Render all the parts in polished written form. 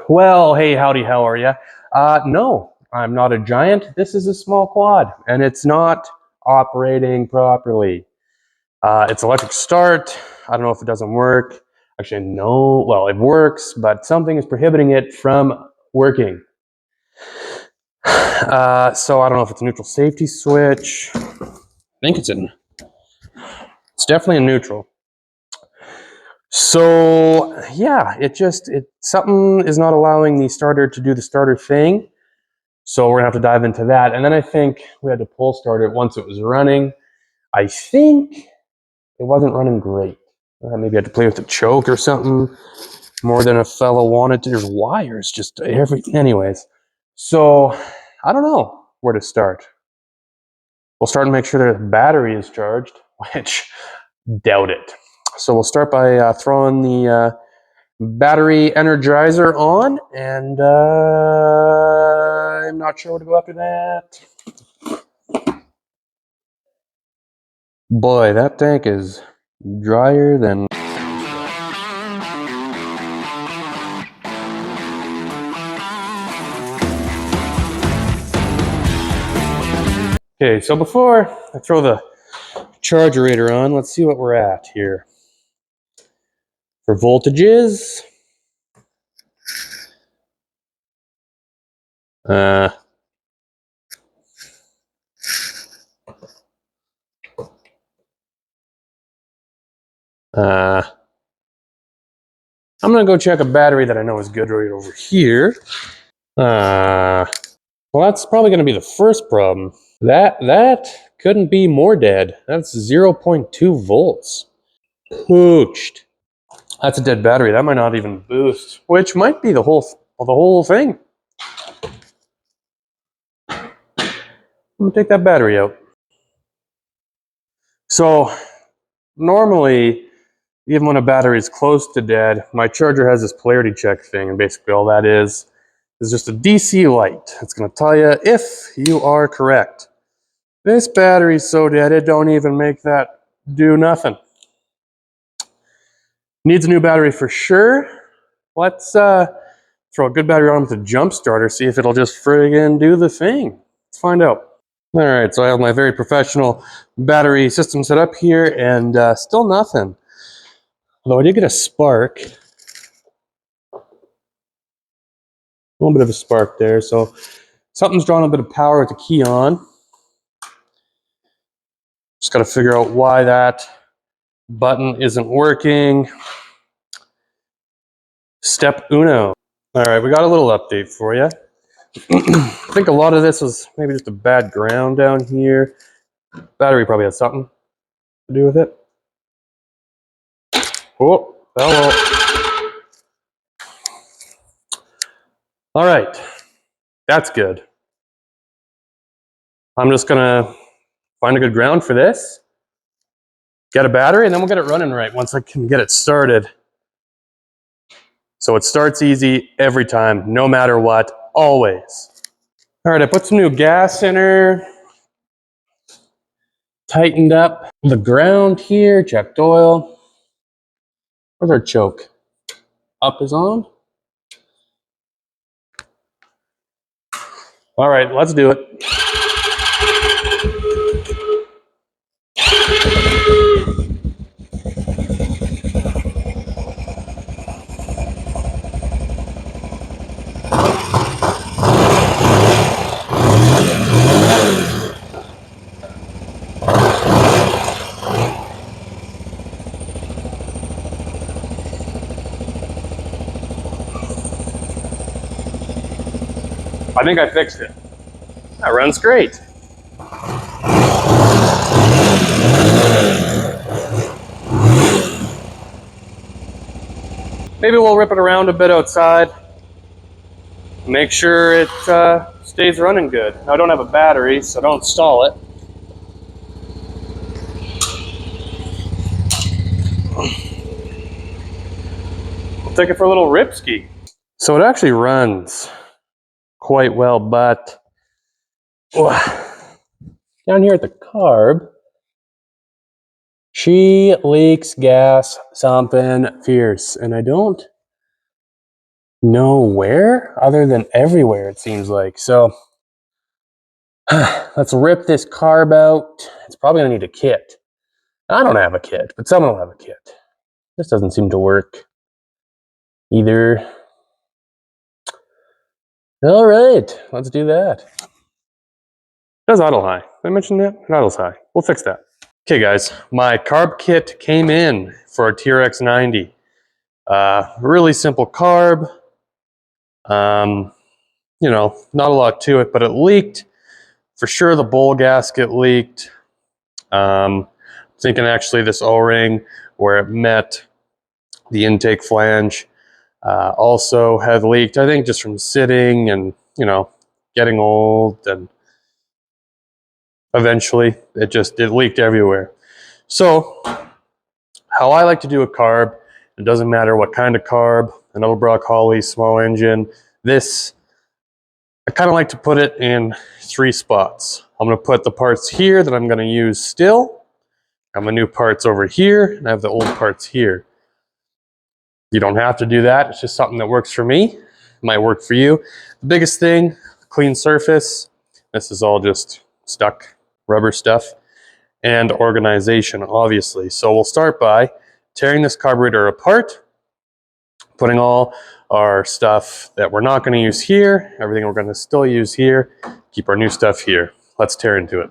Well, hey, howdy, how are you? No, I'm not a giant. This is a small quad, and it's not operating properly. It's electric start. I don't know if it doesn't work. Actually, no. Well, it works, but something is prohibiting it from working. So I don't know if it's a neutral safety switch. I think it's definitely a neutral. So yeah, something is not allowing the starter to do the starter thing. So we're gonna have to dive into that. And then I think we had to pull start it once it was running. I think it wasn't running great. Maybe I had to play with the choke or something more than a fellow wanted to. There's wires just anyways. So I don't know where to start. We'll start and make sure the battery is charged, which doubt it. So we'll start by throwing the battery energizer on, and I'm not sure where to go after that. Boy, that tank is drier than... Okay, so before I throw the chargerator on, let's see what we're at here. For voltages, I'm gonna go check a battery that I know is good right over here. Well, that's probably gonna be the first problem. That couldn't be more dead. That's 0.2 volts. Pooched. That's a dead battery. That might not even boost, which might be the whole thing. I'm gonna take that battery out. So normally, even when a battery is close to dead, my charger has this polarity check thing, and basically all that is just a DC light. It's gonna tell you if you are correct. This battery's so dead, it don't even make that do nothing. Needs a new battery for sure. Let's throw a good battery on with a jump starter, see if it'll just friggin' do the thing. Let's find out. All right, so I have my very professional battery system set up here, and still nothing. Although I did get a spark. A little bit of a spark there, so something's drawing a bit of power with the key on. Just got to figure out why that button isn't working. Step uno. All right, we got a little update for you. I think a lot of this was maybe just a bad ground down here. Battery probably has something to do with it. Oh, hello. All right, that's good. I'm just gonna find a good ground for this, get a battery, and then we'll get it running right once I can get it started. So it starts easy every time, no matter what, always. All right, I put some new gas in her, tightened up the ground here, checked oil. Where's our choke? Up is on. All right, let's do it. I think I fixed it. That runs great. Maybe we'll rip it around a bit outside. Make sure it stays running good. Now I don't have a battery, so don't stall it. We'll take it for a little rip ski. So it actually runs quite well, but down here at the carb, She leaks gas something fierce, and I don't know where other than everywhere, it seems like. So let's rip this carb out. It's probably gonna need a kit. I don't have a kit, but someone will have a kit. This doesn't seem to work either. All right, let's do that. It does idle high. Did I mention that? It idles high. We'll fix that. Okay, guys, my carb kit came in for a TRX 90. Really simple carb. You know, not a lot to it, but it leaked. For sure, the bowl gasket leaked. Thinking actually this O-ring where it met the intake flange also had leaked. I think just from sitting and, you know, getting old, and eventually it leaked everywhere. So how I like to do a carb, it doesn't matter what kind of carb, an Obrock Holly, small engine, this, I kind of like to put it in 3 spots. I'm going to put the parts here that I'm going to use still. I have my new parts over here, and I have the old parts here. You don't have to do that. It's just something that works for me. It might work for you. The biggest thing, clean surface. This is all just stuck rubber stuff. And organization, obviously. So we'll start by tearing this carburetor apart, putting all our stuff that we're not going to use here, everything we're going to still use here, keep our new stuff here. Let's tear into it.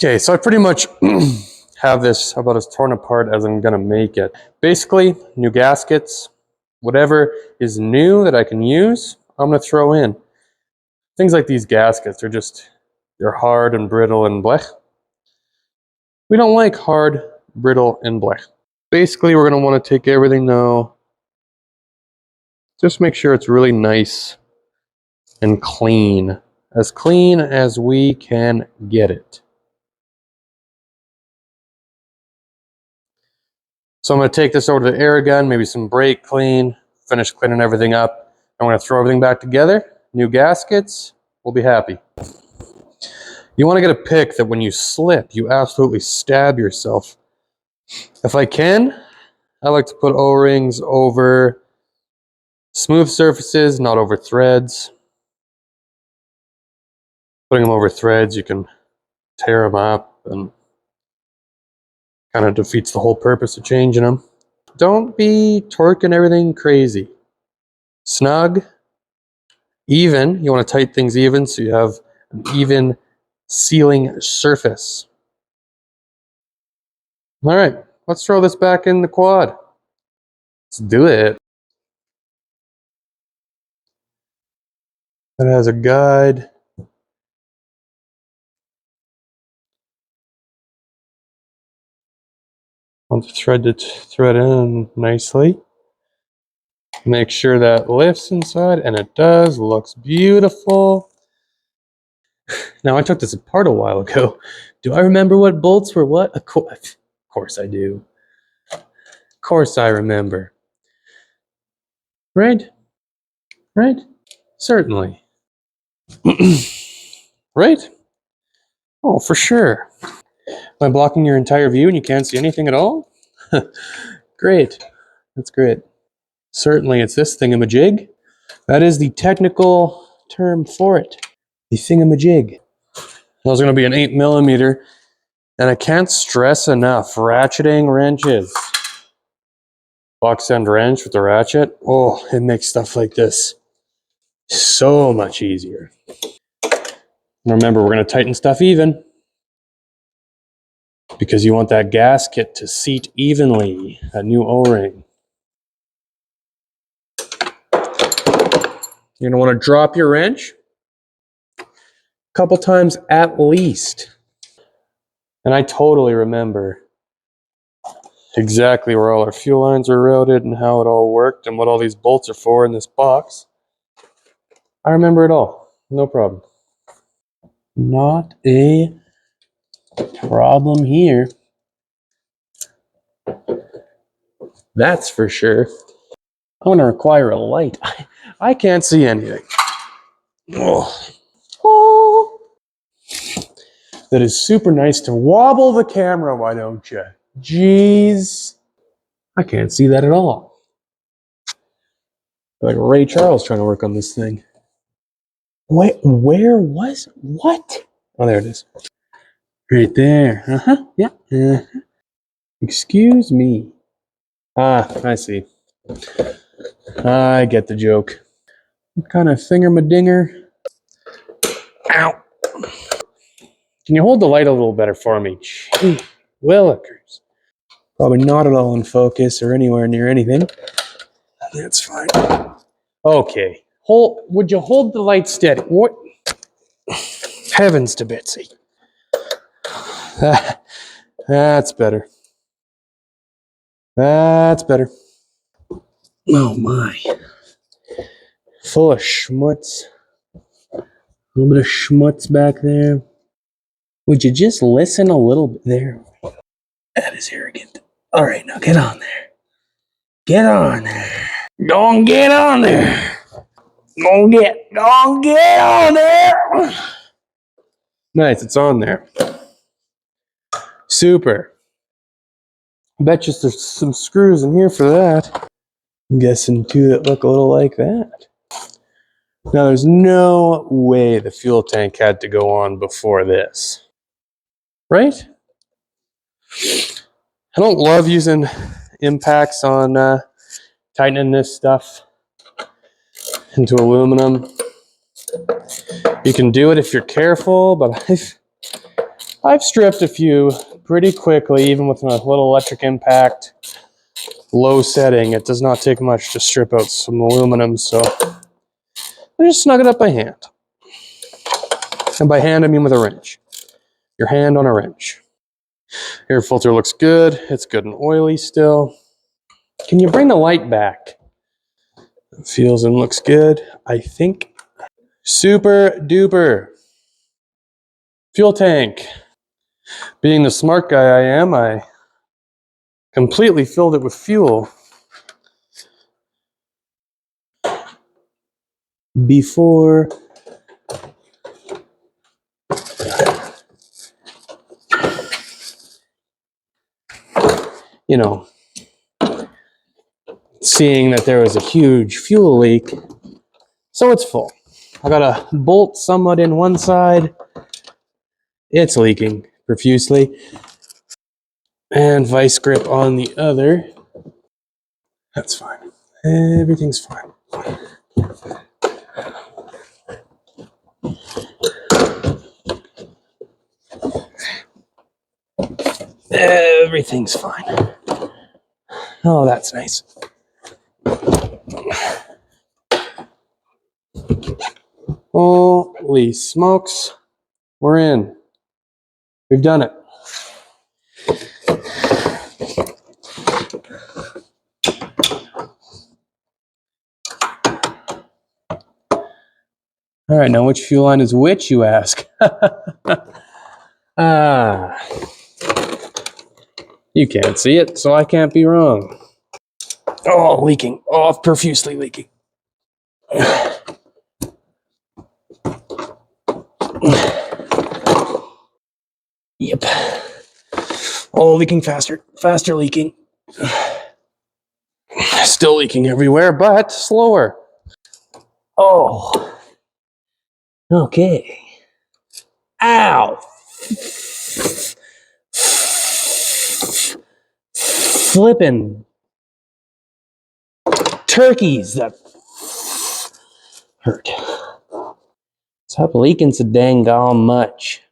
Okay, so I pretty much have this about as torn apart as I'm gonna make it. Basically, new gaskets, whatever is new that I can use, I'm gonna throw in. Things like these gaskets, they're hard and brittle and blech. We don't like hard, brittle, and blech. Basically, we're gonna wanna take everything now, just make sure it's really nice and clean as we can get it. So I'm going to take this over to the air gun, maybe some brake clean, finish cleaning everything up. I'm going to throw everything back together. New gaskets, we'll be happy. You want to get a pick that when you slip, you absolutely stab yourself. If I can, I like to put O-rings over smooth surfaces, not over threads. Putting them over threads, you can tear them up and kind of defeats the whole purpose of changing them. Don't be torquing everything crazy. Snug, even. You want to tighten things even so you have an even sealing surface. All right, let's throw this back in the quad. Let's do it. It has a guide. Want the thread to thread in nicely. Make sure that lifts inside, and it does. Looks beautiful. Now, I took this apart a while ago. Do I remember what bolts were what? Of course I do. Of course I remember. Right? Right? Certainly. Right? Oh, for sure. Am I blocking your entire view and you can't see anything at all? Great. That's great. Certainly, it's this thingamajig. That is the technical term for it. The thingamajig. That was going to be an 8mm, and I can't stress enough, ratcheting wrenches. Box end wrench with the ratchet. Oh, it makes stuff like this so much easier. Remember, we're going to tighten stuff even, because you want that gasket to seat evenly, that new O-ring. You're going to want to drop your wrench a couple times at least. And I totally remember exactly where all our fuel lines are routed and how it all worked and what all these bolts are for in this box. I remember it all. No problem. Not a problem here. That's for sure. I'm going to require a light. I can't see anything. Oh. Oh. That is super nice to wobble the camera, why don't you? Jeez. I can't see that at all. Like Ray Charles trying to work on this thing. Wait, where was... What? Oh, there it is. Right there. Uh-huh. Yeah. Uh-huh. Excuse me. Ah, I see. I get the joke. What kind of thingamadinger? Ow. Can you hold the light a little better for me? Gee, willikers. Probably not at all in focus or anywhere near anything. That's fine. Okay. Would you hold the light steady? What? Heavens to Betsy. That's better. That's better. Oh my. Full of schmutz. A little bit of schmutz back there. Would you just listen a little bit there? That is arrogant. All right, now get on there. Get on there. Go and get on there. Go and get on there. Nice, it's on there. Super. I bet you there's some screws in here for that. I'm guessing two that look a little like that. Now there's no way the fuel tank had to go on before this. Right? I don't love using impacts on tightening this stuff into aluminum. You can do it if you're careful, but I've stripped a few pretty quickly, even with a little electric impact. Low setting, it does not take much to strip out some aluminum, so I just snug it up by hand. And by hand, I mean with a wrench. Your hand on a wrench. Air filter looks good. It's good and oily still. Can you bring the light back? It feels and looks good, I think. Super duper. Fuel tank. Being the smart guy I am, I completely filled it with fuel before seeing that there was a huge fuel leak. So it's full. I got a bolt somewhat in one side. It's leaking profusely. And vice grip on the other. That's fine. Everything's fine. Everything's fine. Oh, that's nice. Holy smokes. We're in. We've done it. All right, now which fuel line is which, you ask? You can't see it, so I can't be wrong. Oh, leaking. Oh, profusely leaking. Yep. Oh, leaking faster. Faster leaking. Still leaking everywhere, but slower. Oh. Okay. Ow. Flippin' turkeys that hurt. Stop leaking so dang gone much.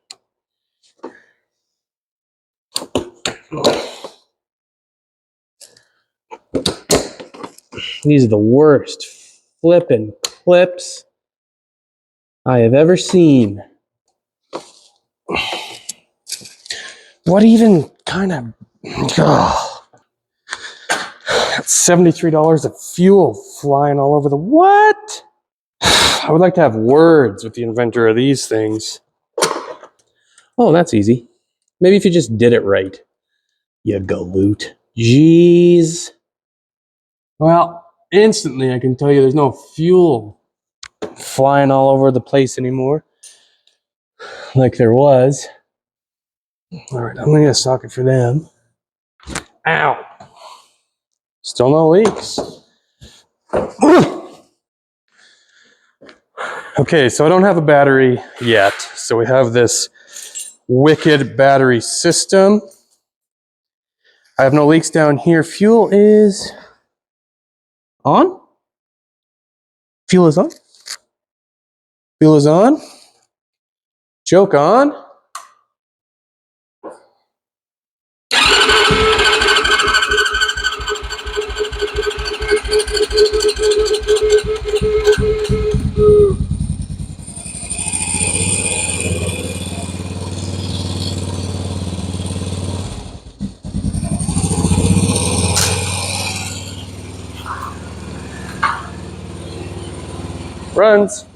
These are the worst flippin' clips I have ever seen. What even kind of... Oh. $73 of fuel flying all over the what? I would like to have words with the inventor of these things. Oh, that's easy. Maybe if you just did it right. You galoot. Jeez. Well, instantly I can tell you there's no fuel flying all over the place anymore like there was. All right, I'm gonna get a socket for them. Ow. Still no leaks. Okay, so I don't have a battery yet. So we have this wicked battery system. I have no leaks down here. Fuel is on. Fuel is on. Fuel is on. Joke on. Runs.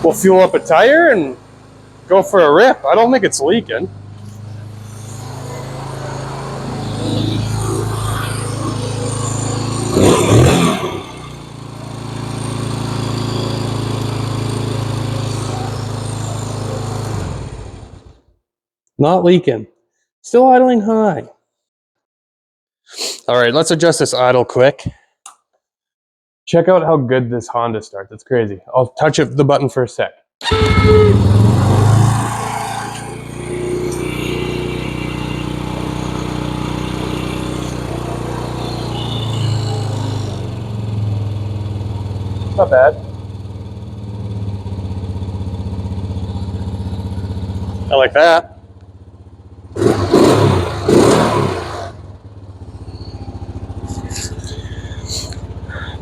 We'll fuel up a tire and go for a rip. I don't think it's leaking. Not leaking. Still idling high. All right, let's adjust this idle quick. Check out how good this Honda starts. It's crazy. I'll touch the button for a sec. Not bad. I like that.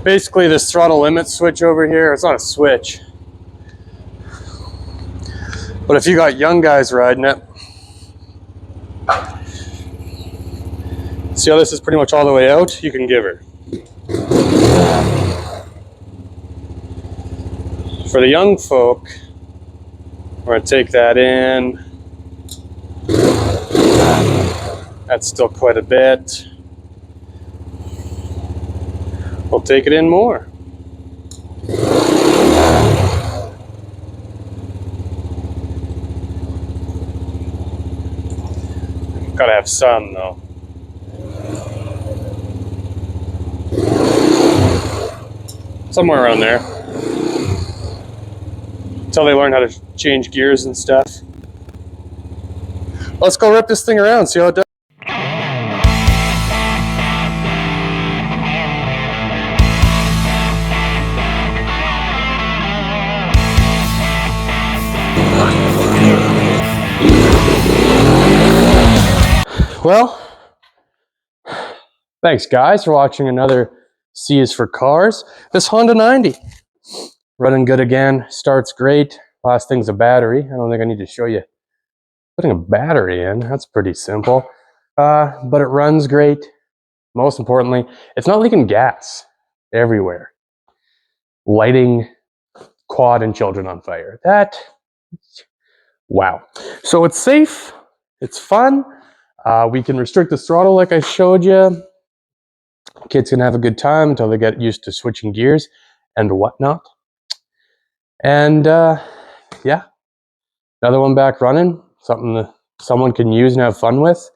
Basically, this throttle limit switch over here, it's not a switch. But if you got young guys riding it, see how this is pretty much all the way out? You can give her. For the young folk, we're gonna take that in. That's still quite a bit. We'll take it in more. Gotta have some though. Somewhere around there. Until they learn how to change gears and stuff. Let's go rip this thing around, see how it does. Well, thanks guys for watching another C is for Cars. This Honda 90. Running good again, starts great. Last thing's a battery. I don't think I need to show you putting a battery in. That's pretty simple. But it runs great. Most importantly, it's not leaking gas everywhere. Lighting quad and children on fire. Wow. So it's safe. It's fun. We can restrict the throttle like I showed you. Kids can have a good time until they get used to switching gears and whatnot. And yeah, another one back running. Something that someone can use and have fun with.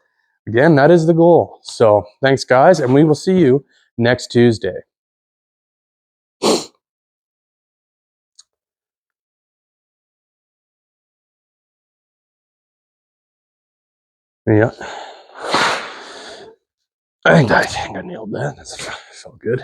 Again, that is the goal. So thanks guys, and we will see you next Tuesday. Yeah. I think I nailed that. That felt good.